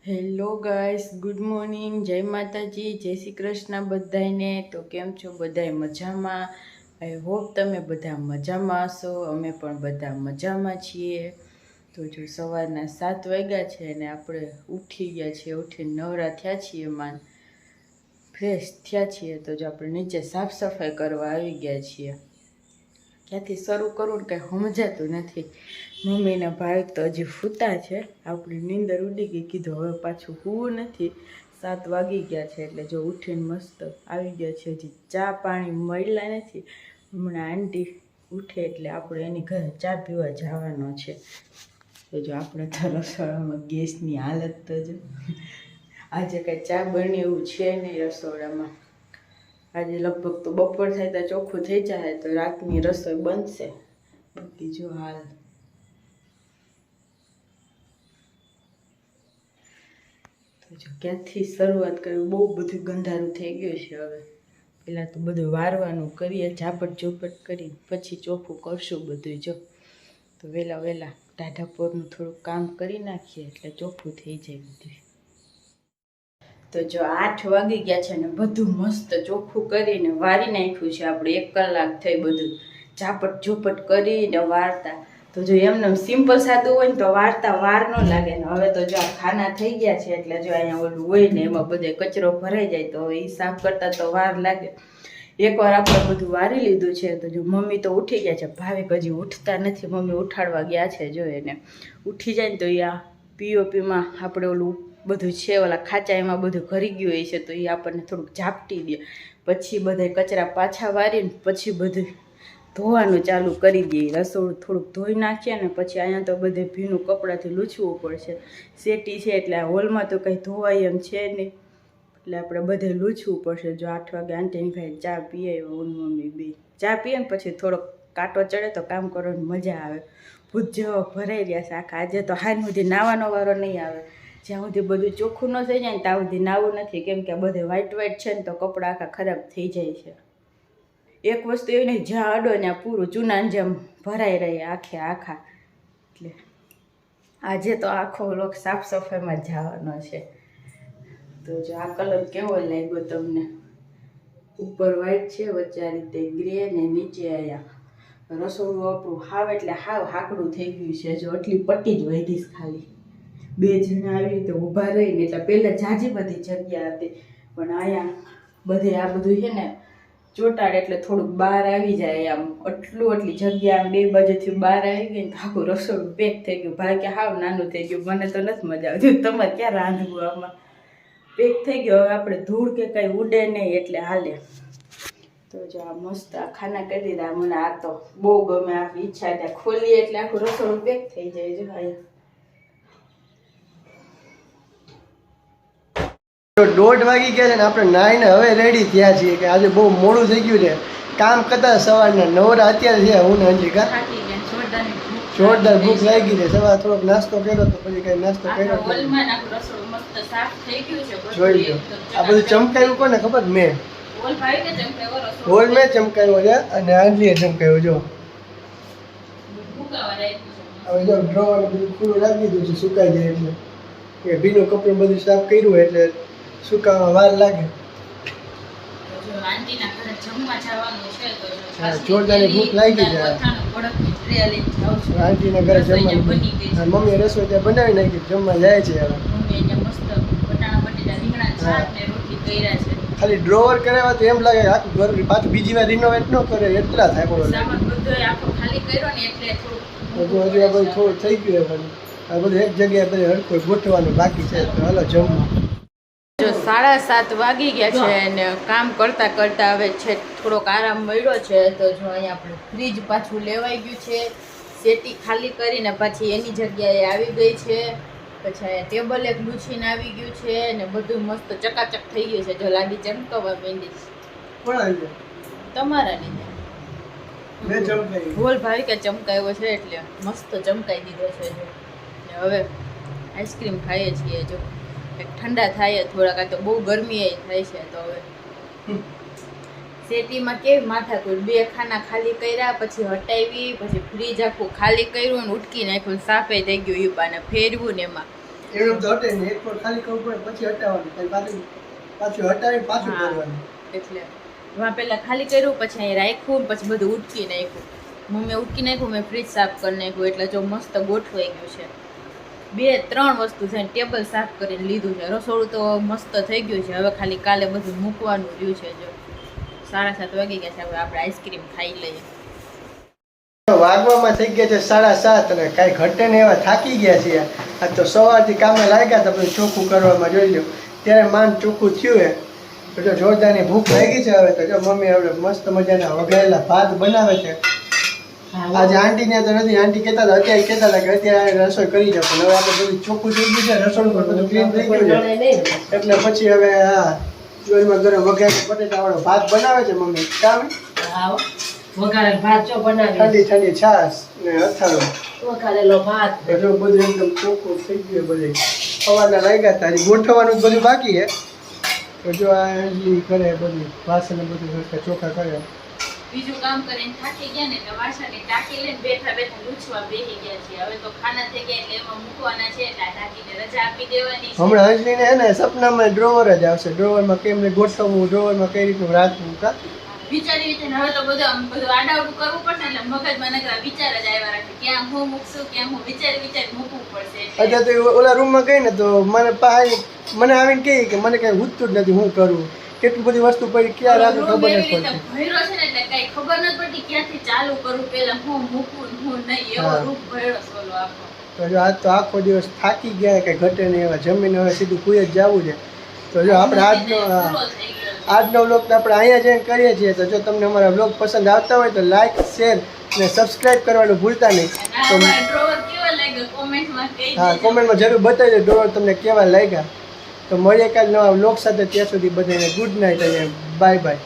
Hello guys, good morning, જય માતાજી, જય શ્રી કૃષ્ણ બધાને. તો કેમ છો બધાય? મજામાં? આઈ હોપ તમે બધા મજામાં હશો. અમે પણ બધા મજામાં છીએ. તો જો સવારના 7 વાગ્યા છે અને આપણે ઉઠી ગયા છીએ, ઉઠીને નવરા થયા છીએ, ફ્રેશ થયા છીએ. તો જો આપણે નીચે સાફ સફાઈ કરવા આવી ગયા છીએ. ક્યાંથી શરૂ કરવું કંઈ સમજાતું નથી. મમ્મીના ભાઈ તો હજી સૂતા છે, આપણી નીંદર ઉડી ગઈ. કીધું હવે પાછું સૂવું નથી, 7 વાગી ગયા છે. એટલે જો ઉઠીને મસ્ત આવી ગયા છે. હજી ચા પાણી મળ્યા નથી. હમણાં આંટી ઉઠે એટલે આપણે એની ઘરે ચા પીવા જવાનો છે. તો જો આપણે તો રસોડામાં ગેસની હાલત તો જો આજે કાંઈ ચા બની એવું છે નહીં રસોડામાં. આજે લગભગ તો બપોર થાય તો ચોખ્ખું થઈ જાય તો રાતની રસોઈ બનશે. બાકી જો હાલ તો જો ક્યાંથી શરૂઆત કરવી, બહુ બધું ગંધારું થઈ ગયું છે. હવે પહેલાં તો બધું વારવાનું કરીએ, ઝાપટ ઝોપટ કરી પછી ચોખ્ખું કરશું બધું. જો તો વહેલા ટાઢાપોરનું થોડુંક કામ કરી નાખીએ એટલે ચોખ્ખું થઈ જાય બધું. તો જો 8 વાગી ગયા છે ને બધું મસ્ત ચોખ્ખું કરીને વારી નાખ્યું છે. આપણે 1 કલાક થઈ બધું ઝાપટ ઝોપટ કરીને વારતા. તો જો એમને સિમ્પલ સાદું હોય ને તો વારતા વાર ન લાગે ને. હવે તો જો આ ખાના થઈ ગયા છે એટલે જો અહીંયા ઓલું હોય ને એમાં બધે કચરો ભરાઈ જાય તો એ સાફ કરતા તો વાર લાગે. એકવાર આપણે બધું વારી લીધું છે. તો જો મમ્મી તો ઉઠી ગયા છે, ભાવિક હજી ઉઠતા નથી. મમ્મી ઉઠાડવા ગયા છે. જો એને ઉઠી જાય ને તો આ પીઓપીમાં આપણે ઓલું બધું છે ઓલા ખાચા એમાં બધું ભરી ગયું હોય છે તો એ આપણને થોડુંક ઝાપટી દે. પછી બધા કચરા પાછા વારીને પછી બધું ધોવાનું ચાલુ કરી દઈએ. રસોડું થોડુંક ધોઈ નાખીએ ને પછી અહીંયા તો બધે ભીનું કપડાથી લૂછવું પડશે. સેટી છે એટલે આ હોલમાં તો કંઈ ધોવાય એમ છે નહીં એટલે આપણે બધે લૂછવું પડશે. જો 8 વાગે આંટીની ભાઈ ચા પીએ, ઓન મમ્મી બે ચા પીએ ને પછી થોડોક કાંટો ચડે તો કામ કરવાની મજા આવે. ભૂત જેવો ભરાઈ રહ્યા છે આખા. આજે તો હાઈ સુધી નાવાનો વારો નહીં આવે. જ્યાં સુધી બધું ચોખ્ખું ન થઈ જાય ને ત્યાં સુધી નાવું નથી, કેમ કે બધે વ્હાઈટ છે ને તો કપડાં આખા ખરાબ થઈ જાય છે. એક વસ્તુ એવી નહીં, જ્યાં અડો ત્યાં પૂરું ચૂનાની જેમ ભરાઈ રહે આખા. એટલે આજે તો આખો લોક સાફ સફાઈમાં જવાનો છે. તો જો આ કલર કેવો લાગ્યો તમને? ઉપર વ્હાઈટ છે, વચ્ચે આ રીતે ગ્રે ને નીચે અહીંયા રસોડું આપણું હાવ એટલે હાવ હાકડું થઈ ગયું છે. જો આટલી પટ્ટી જ વહીશ ખાલી. 2 જણા આવી રીતે ઊભા રહીને એટલે પહેલાં જાજી બધી જગ્યા હતી પણ અહીંયા બધે આ બધું છે ને ચોટાડ એટલે થોડુંક બહાર આવી જાય. આમ આટલી જગ્યા આમ 2 બાજુથી બહાર આવી ગઈ ને આખું રસોડું પેક થઈ ગયું. ભાઈ કે હાવ નાનું થઈ ગયું, મને તો નથી મજા આવતી. તમારે ક્યાં રાંધવું? આમાં પેક થઈ ગયો. હવે આપણે ધૂળ કે કંઈ ઉડે નહીં એટલે હાલે. તો જો આ મસ્ત આ ખાના કરી દીધા. મને આ તો બહુ ગમે. આપણી ઈચ્છા ત્યાં ખોલીએ એટલે આખું રસોડું પેક થઈ જાય. જો અહીંયા 1:30 વાગી ગયા છે ને આપણે નાઈને હવે રેડી થયા છીએ કે આજે બહુ મોડું થઈ ગયું છે. કામ કરતા સવારના નવરા અત્યારે છે. હું ને અંજલિકા જોરદાર ભૂખ લાગી છે. સવાર થોડોક નાસ્તો કર્યો તો પછી કઈ નાસ્તો કર્યો જોઈ લો. આ બધું ચમકાયું કોને ખબર? મેં હોલ મેં ચમકાયો છે અને આંજલીએ ચમકાયો. જો હવે જો ડ્રોવાનું બધું ખુલ્લું રાખી દીધું છે સુકાઈ જાય એટલે કે ભીનું કપડું બધું સાફ કર્યું એટલે સુકાવામાં વાર લાગે. જોરદાર ભૂખ લાગી જાય. આંટીના ઘરે જમવાનું મમ્મીએ રસોઈ ત્યાં બનાવી નાખી, જમવા જાય છે હવે. ખાલી ડ્રોવર કરાવ્યા તો એમ લાગે આખું ઘર પાછું બીજી વાર રિનોવેટ ન કરે એટલા થાય. હજુ આ બધું થોડું થઈ ગયું પણ આ બધું એક જગ્યાએ બધે હરખું ગોઠવાનું બાકી છે. તો હાલો જમવા. જો 7:30 વાગી ગયા છે અને કામ કરતા કરતા હવે છે થોડોક આરામ મળ્યો છે. તો જો અહીંયા આપણે ફ્રીજ પાછું લેવાઈ ગયું છે. સેટી ખાલી કરીને પાછી એની જગ્યાએ આવી ગઈ છે. પછી અહીંયા ટેબલ એક લૂછીને આવી ગયું છે અને બધું મસ્ત ચકાચક થઈ ગયું છે. જો લાગી ચમકાવવા માંડી તમારા લીધે બોલ ભાઈ કે ચમકાવ્યો છે એટલે મસ્ત ચમકાઈ દીધો છે. જો હવે આઈસ્ક્રીમ ખાઈએ છીએ. જો ઠંડા થાય થોડાક, આ તો બહુ ગરમી થાય છે. તો હવે સેટીમાં કેવી માથાકૂટ, 2 ખાના ખાલી કર્યા પછી હટાવી પછી ફ્રીજ આખું ખાલી કર્યું ને ઉટકી નાખ્યું, સાફે થઈ ગયું. ઈબાને ફેરવું ને એમાં એવું તો હટે ને એક વાર ખાલી કરવું પડે પછી હટાવવાનું પછી પાછું હટાવી પાછું કરવાનું એટલે એમાં પહેલાં ખાલી કર્યું પછી અહીં રાખ્યું પછી બધું ઉટકી નાખ્યું મમ્મીએ ઉટકી નાખ્યું મેં ફ્રીજ સાફ કરી નાખ્યું એટલે જો મસ્ત ગોઠવાઈ ગયું છે 2-3 વસ્તુ છે ટેબલ સાફ કરીને લીધું છે રસોડું તો મસ્ત થઈ ગયું છે હવે ખાલી કાલે બધું મૂકવાનું રહ્યું છે જો 7:30 વાગી ગયા છે હવે આપણે આઈસ્ક્રીમ ખાઈ લઈએ વાગવામાં થઈ ગયા છે 7:30 અને કાંઈ ઘટે ને એવા થાકી ગયા છીએ આ તો સવારથી કામે લાગ્યા તો પછી ચોખ્ખું કરવામાં જોઈ લો ત્યારે માંડ ચોખ્ખું થયું હે તો જો જોરદારની ભૂખ લાગી છે હવે તો જો મમ્મી હવે મસ્ત મજાના વઘારેલા ભાત બનાવે છે આજે આંટીને તો નથી આંટી કહેતા હતા અત્યારે કહેતા હતા કે અત્યારે રસોઈ કરી જાવ પણ હવે આપણે બધું ચોખ્ખું થઈ ગયું છે રસોડું પણ બધું ક્લીન થઈ ગયું છે એટલે પછી હવે હા જોઈમાં ગરમ વઘારેલા બટેટાવાળો ભાત બનાવે છે મમ્મી કામ વઘારેલ ભાત જો બનાવી ઠંડી ઠંડી છાશ ને અથાણું વઘારેલો ભાત જો બધું એકદમ ચોખ્ખું થઈ ગયું બધું સવારના લાગ્યા હતા હજી ગોઠવવાનું જ બધું બાકી છે તો જો આ અંજલી કરે બધું વાસણ બધું ચોખ્ખા કરે બીજું કામ કરીને થાકી ગયા ને એટલે વાસણની ટાંકી લઈને બેઠા બેઠા લૂછવા બેસી ગયા છે હવે તો ખાના થઈ ગયા એટલે એમાં મૂકવાના છે એટલે આ ટાંકીને રજા આપી દેવાની છે હમણાં અંજલીને હે ને સપનામાં ડ્રોવર જ આવશે ડ્રોવરમાં કેમને ગોઠવવું ડ્રોવરમાં કઈ રીતનું રાખવું કા વિચારી હવે તો બધું આડાવડું કરવું પડશે એટલે મગજમાં નકરા વિચાર જ આવ્યા રાખે ક્યાં હું મૂકશું ક્યાં હું વિચારી મૂકવું પડશે અચ્છા તો ઓલા રૂમમાં ગઈ ને તો મને આવીને કહી કે મને કઈ ઉઠતું જ નથી હું કરું કેટલી બધી વસ્તુ પડી ક્યાં રાખું ખબર નથી પડતી ભર્યો છે ને એટલે કઈ ખબર નથી પડતી ક્યાંથી ચાલુ કરું પેલા હું મૂકું હું નહીં એવો રૂપ ભર્યો સોલો આખો તો જો આજ તો આખો દિવસ થાકી ગયા કે ઘટે ને એવા જમીને હવે સીધું કુઈ જ જવું છે તો જો આપણે આજનો વ્લોગ તો આપણે અહીંયા જઈને કરીએ છીએ તો જો તમને અમારા વ્લોગ પસંદ આવતા હોય તો લાઈક શેર અને સબસ્ક્રાઇબ કરવાનું ભૂલતા નહીં તો હા કોમેન્ટમાં જરૂર બતાવી દો ડ્રોવર તમને કેવા લાગ્યા તો મળીએ કાલે નવા વ્લોગ સાથે ત્યાં સુધી બધાને ગુડ નાઇટ અને બાય બાય